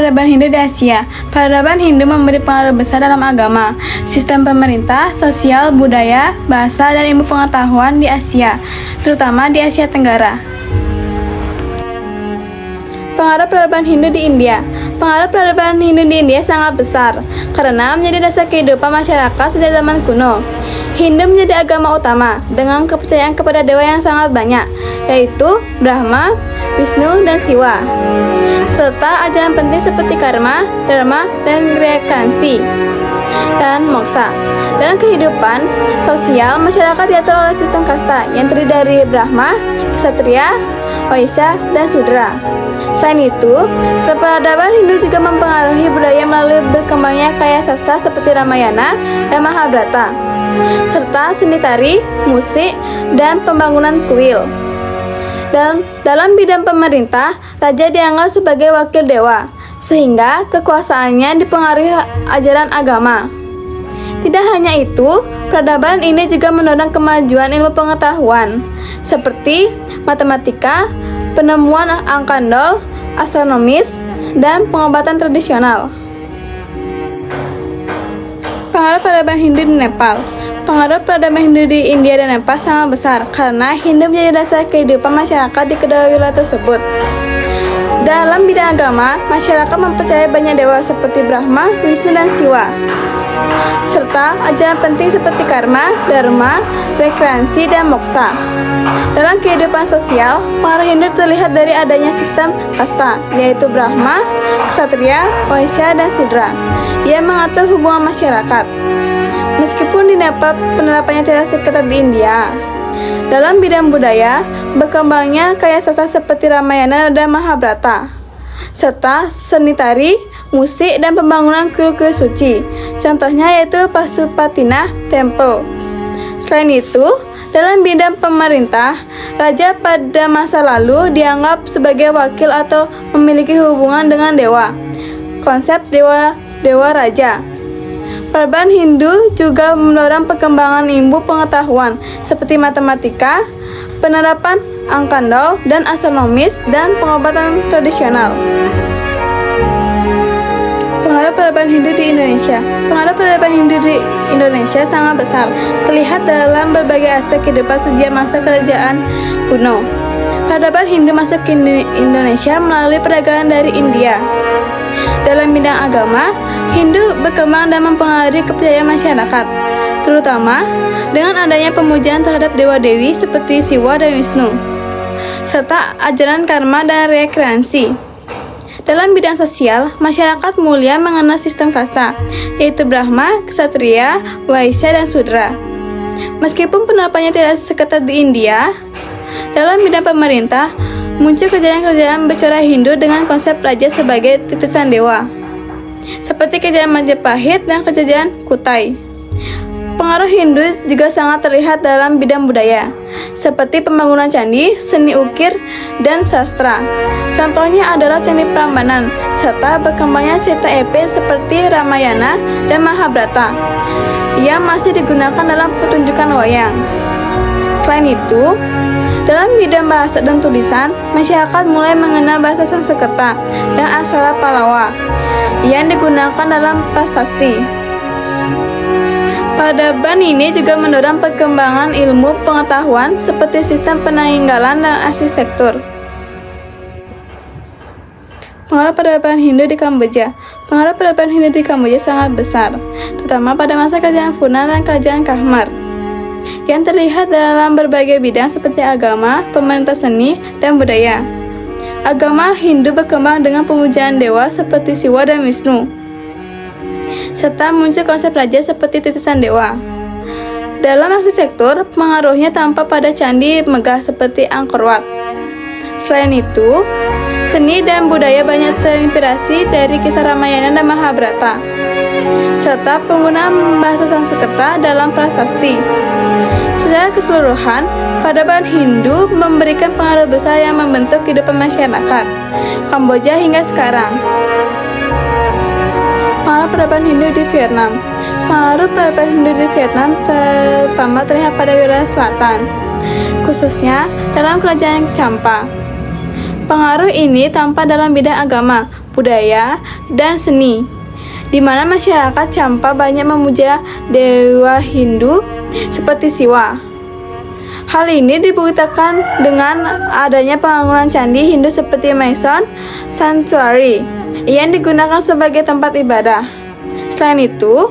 peradaban Hindu di Asia. Peradaban Hindu memberi pengaruh besar dalam agama, sistem pemerintah, sosial, budaya, bahasa, dan ilmu pengetahuan di Asia, terutama di Asia Tenggara. Pengaruh peradaban Hindu di India. Pengaruh peradaban Hindu di India sangat besar karena menjadi dasar kehidupan masyarakat sejak zaman kuno. Hindu menjadi agama utama dengan kepercayaan kepada dewa yang sangat banyak, yaitu Brahma, Wisnu, dan Siwa, serta ajaran penting seperti karma, dharma, dan reinkarnasi, dan moksa. Dalam kehidupan sosial, masyarakat diatur oleh sistem kasta yang terdiri dari Brahma, Ksatria, Vaisya, dan Sudra. Selain itu, peradaban Hindu juga mempengaruhi budaya melalui berkembangnya kaya sastra seperti Ramayana dan Mahabharata, serta seni tari, musik, dan pembangunan kuil. Dan dalam bidang pemerintah, raja dianggap sebagai wakil dewa, sehingga kekuasaannya dipengaruhi ajaran agama. Tidak hanya itu, peradaban ini juga mendorong kemajuan ilmu pengetahuan, seperti matematika, penemuan angka nol, astronomis, dan pengobatan tradisional. Pengaruh peradaban Hindu di Nepal. Pengaruh peradaban Hindu di India dan Nepal sangat besar karena Hindu menjadi dasar kehidupan masyarakat di kedua wilayah tersebut. Dalam bidang agama, masyarakat mempercayai banyak dewa seperti Brahma, Wisnu, dan Siwa, serta ajaran penting seperti karma, dharma, reinkarnasi, dan moksa. Dalam kehidupan sosial, pengaruh Hindu terlihat dari adanya sistem kasta, yaitu Brahma, Ksatria, Vaisya, dan Sudra, yang mengatur hubungan masyarakat. Meskipun di Nepal penerapannya tidak seketat di India, dalam bidang budaya, berkembangnya kaya sastra seperti Ramayana dan Mahabharata, serta seni tari, musik, dan pembangunan kuil-kuil suci. Contohnya yaitu Pasupatina Temple. Selain itu, dalam bidang pemerintah, raja pada masa lalu dianggap sebagai wakil atau memiliki hubungan dengan dewa. Konsep dewa raja. Peradaban Hindu juga mendorong perkembangan ilmu pengetahuan seperti matematika, penerapan angka nol, dan astronomis, dan pengobatan tradisional. Pengaruh peradaban Hindu di Indonesia. Pengaruh peradaban Hindu di Indonesia sangat besar, terlihat dalam berbagai aspek kehidupan sejak masa kerajaan kuno. Peradaban Hindu masuk ke Indonesia melalui perdagangan dari India. Dalam bidang agama, Hindu berkembang dan mempengaruhi kepercayaan masyarakat, terutama dengan adanya pemujaan terhadap dewa-dewi seperti Siwa dan Wisnu, serta ajaran karma dan reinkarnasi. Dalam bidang sosial, masyarakat mulia mengenal sistem kasta, yaitu Brahma, Ksatria, Vaisya, dan Sudra. Meskipun penerapannya tidak seketat di India, dalam bidang pemerintah, muncul kerajaan-kerajaan bercorak Hindu dengan konsep raja sebagai titisan dewa, seperti kerajaan Majapahit dan kerajaan Kutai. Pengaruh Hindu juga sangat terlihat dalam bidang budaya, seperti pembangunan candi, seni ukir, dan sastra. Contohnya adalah Candi Prambanan, serta berkembangnya cerita epik seperti Ramayana dan Mahabharata, yang masih digunakan dalam pertunjukan wayang. Selain itu, dalam bidang bahasa dan tulisan, masyarakat mulai mengenal bahasa Sanskerta dan aksara Pallawa yang digunakan dalam prasasti. Peradaban ini juga mendorong perkembangan ilmu pengetahuan seperti sistem peninggalan dan arsitektur. Pengaruh peradaban Hindu di Kamboja. Pengaruh peradaban Hindu di Kamboja sangat besar, terutama pada masa kerajaan Funan dan kerajaan Khmer, yang terlihat dalam berbagai bidang seperti agama, pemerintah, seni, dan budaya. Agama Hindu berkembang dengan pemujaan dewa seperti Siwa dan Wisnu, serta muncul konsep raja seperti titisan dewa. Dalam arsitektur, pengaruhnya tampak pada candi megah seperti Angkor Wat. Selain itu, seni dan budaya banyak terinspirasi dari kisah Ramayana dan Mahabharata, serta penggunaan bahasa Sanskerta dalam prasasti. Secara keseluruhan, peradaban Hindu memberikan pengaruh besar yang membentuk kehidupan masyarakat Kamboja hingga sekarang. Pengaruh peradaban Hindu di Vietnam. Pengaruh peradaban Hindu di Vietnam terutama terlihat pada wilayah selatan, khususnya dalam kerajaan Champa. Pengaruh ini tampak dalam bidang agama, budaya, dan seni, di mana masyarakat Champa banyak memuja dewa Hindu seperti Siwa. Hal ini dibuktikan dengan adanya pembangunan candi Hindu seperti Maison Sanctuary yang digunakan sebagai tempat ibadah. Selain itu,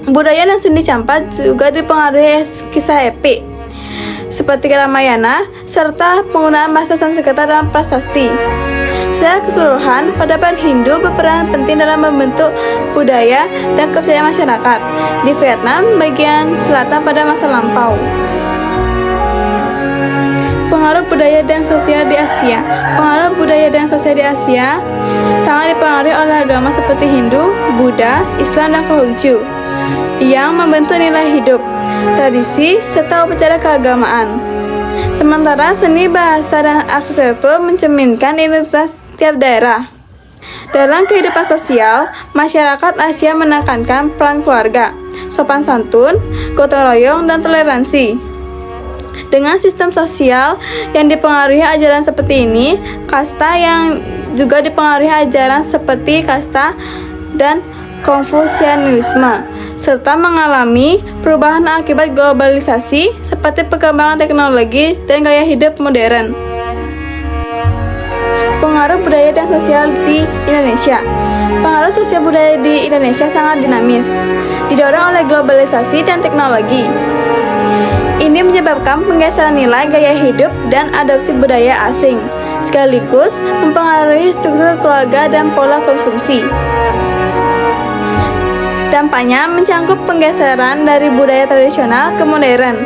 budaya dan seni Champa juga dipengaruhi kisah epik seperti Ramayana serta penggunaan bahasa Sanskerta dalam prasasti. Secara keseluruhan, peradaban Hindu berperan penting dalam membentuk budaya dan kepercayaan masyarakat di Vietnam bagian selatan pada masa lampau. Pengaruh budaya dan sosial di Asia. Pengaruh budaya dan sosial di Asia sangat dipengaruhi oleh agama seperti Hindu, Buddha, Islam, dan Konghucu yang membentuk nilai hidup, tradisi, serta upacara keagamaan. Sementara seni, bahasa, dan arsitektur mencerminkan identitas tiap daerah. Dalam kehidupan sosial, masyarakat Asia menekankan peran keluarga, sopan santun, gotong royong, dan toleransi. Dengan sistem sosial yang dipengaruhi ajaran seperti ini, kasta yang juga dipengaruhi ajaran seperti kasta dan Konfusianisme, serta mengalami perubahan akibat globalisasi seperti perkembangan teknologi dan gaya hidup modern. Pengaruh budaya dan sosial di Indonesia. Pengaruh sosial budaya di Indonesia sangat dinamis, didorong oleh globalisasi dan teknologi. Ini menyebabkan penggeseran nilai gaya hidup dan adopsi budaya asing, sekaligus mempengaruhi struktur keluarga dan pola konsumsi. Dampaknya mencangkup penggeseran dari budaya tradisional ke modern,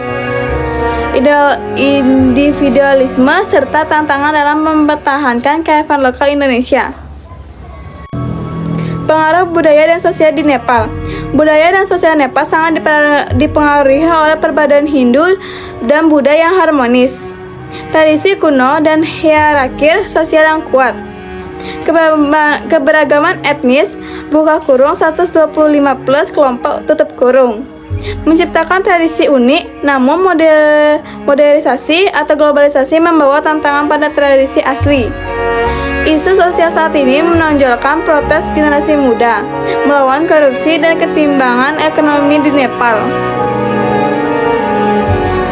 individualisme, serta tantangan dalam mempertahankan kearifan lokal Indonesia. Pengaruh budaya dan sosial di Nepal. Budaya dan sosial Nepal sangat dipengaruhi oleh perbedaan Hindu dan Buddha yang harmonis, tradisi kuno, dan hierarki sosial yang kuat. Keberagaman etnis buka kurung 125 plus kelompok tutup kurung menciptakan tradisi unik, namun modernisasi atau globalisasi membawa tantangan pada tradisi asli. Isu sosial saat ini menonjolkan protes generasi muda melawan korupsi dan ketimbangan ekonomi di Nepal.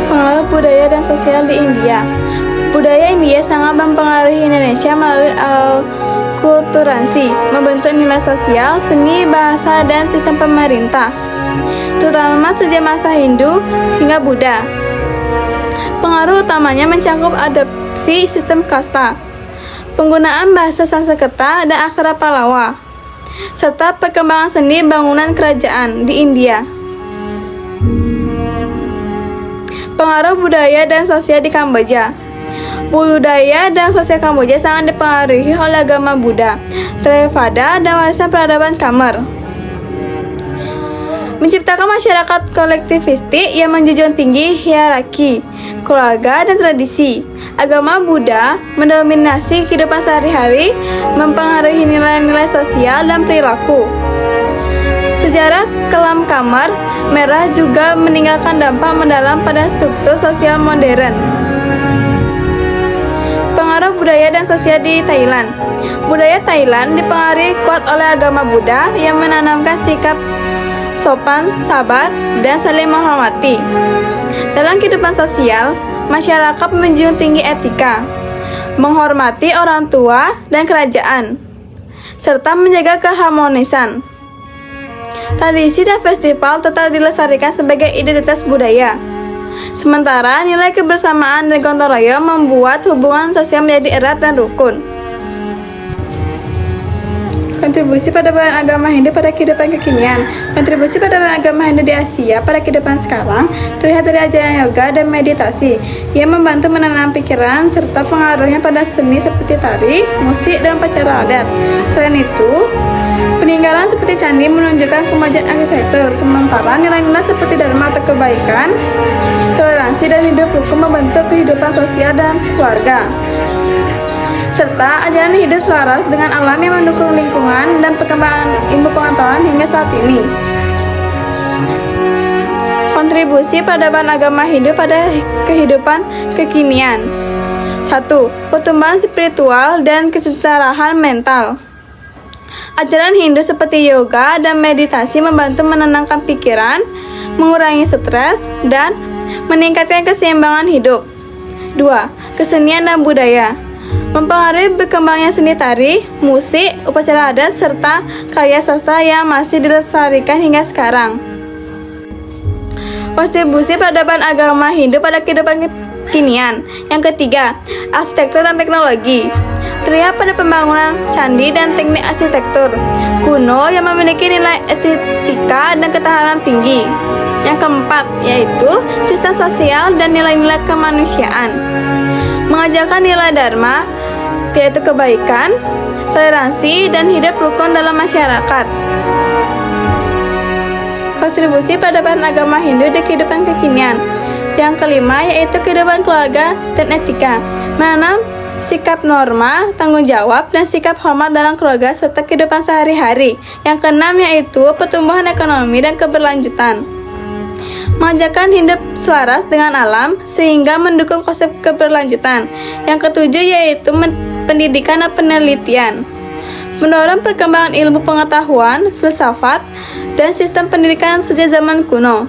Pengaruh budaya dan sosial di India. Budaya India sangat mempengaruhi Indonesia melalui akulturasi, membentuk nilai sosial, seni, bahasa, dan sistem pemerintah, terutama sejak masa Hindu hingga Buddha. Pengaruh utamanya mencangkup adopsi sistem kasta, penggunaan bahasa Sanskerta dan aksara Pallawa, serta perkembangan seni bangunan kerajaan di India. Pengaruh budaya dan sosial di Kamboja. Budaya dan sosial Kamboja sangat dipengaruhi oleh agama Buddha, Theravada, dan warisan peradaban Khmer. Menciptakan masyarakat kolektivistik yang menjunjung tinggi hierarki, keluarga, dan tradisi. Agama Buddha mendominasi kehidupan sehari-hari, mempengaruhi nilai-nilai sosial dan perilaku. Sejarah kelam Khmer merah juga meninggalkan dampak mendalam pada struktur sosial modern. Pengaruh budaya dan sosial di Thailand. Budaya Thailand dipengaruhi kuat oleh agama Buddha yang menanamkan sikap sopan, sabar, dan saling menghormati. Dalam kehidupan sosial, masyarakat menjunjung tinggi etika, menghormati orang tua dan kerajaan, serta menjaga keharmonisan. Tradisi dan festival tetap dilestarikan sebagai identitas budaya. Sementara nilai kebersamaan dan gotong royong membuat hubungan sosial menjadi erat dan rukun. Kontribusi peradaban agama Hindu pada kehidupan kekinian. Kontribusi peradaban agama Hindu di Asia pada kehidupan sekarang terlihat dari ajaran yoga dan meditasi yang membantu menanam pikiran serta pengaruhnya pada seni seperti tari, musik, dan upacara adat. Selain itu, peninggalan seperti candi menunjukkan kemajuan arsitektur, sementara nilai-nilai seperti dharma atau kebaikan, toleransi, dan hidup rukun membentuk kehidupan sosial dan keluarga, serta ajaran hidup selaras dengan alam yang mendukung lingkungan dan perkembangan ilmu pengetahuan hingga saat ini. Kontribusi peradaban agama Hindu pada kehidupan kekinian. 1. Pertumbuhan spiritual dan kesetaraan mental. Ajaran Hindu seperti yoga dan meditasi membantu menenangkan pikiran, mengurangi stres, dan meningkatkan keseimbangan hidup. 2. Kesenian dan budaya mempengaruhi berkembangnya seni tari, musik, upacara adat, serta karya sastra yang masih dilestarikan hingga sekarang. Kontribusi peradaban agama Hindu pada kehidupan kekinian. Yang ketiga, arsitektur dan teknologi. Terlihat pada pembangunan candi dan teknik arsitektur kuno yang memiliki nilai estetika dan ketahanan tinggi. Yang keempat, yaitu sistem sosial dan nilai-nilai kemanusiaan. Mengajarkan nilai dharma, yaitu kebaikan, toleransi, dan hidup rukun dalam masyarakat. Kontribusi peradaban agama Hindu di kehidupan kekinian. Yang kelima, yaitu kehidupan keluarga dan etika. Menanam sikap norma, tanggung jawab, dan sikap hormat dalam keluarga serta kehidupan sehari-hari. Yang keenam, yaitu pertumbuhan ekonomi dan keberlanjutan. Mengajarkan hidup selaras dengan alam sehingga mendukung konsep keberlanjutan. Yang ketujuh, yaitu pendidikan dan penelitian. Mendorong perkembangan ilmu pengetahuan, filsafat, dan sistem pendidikan sejak zaman kuno.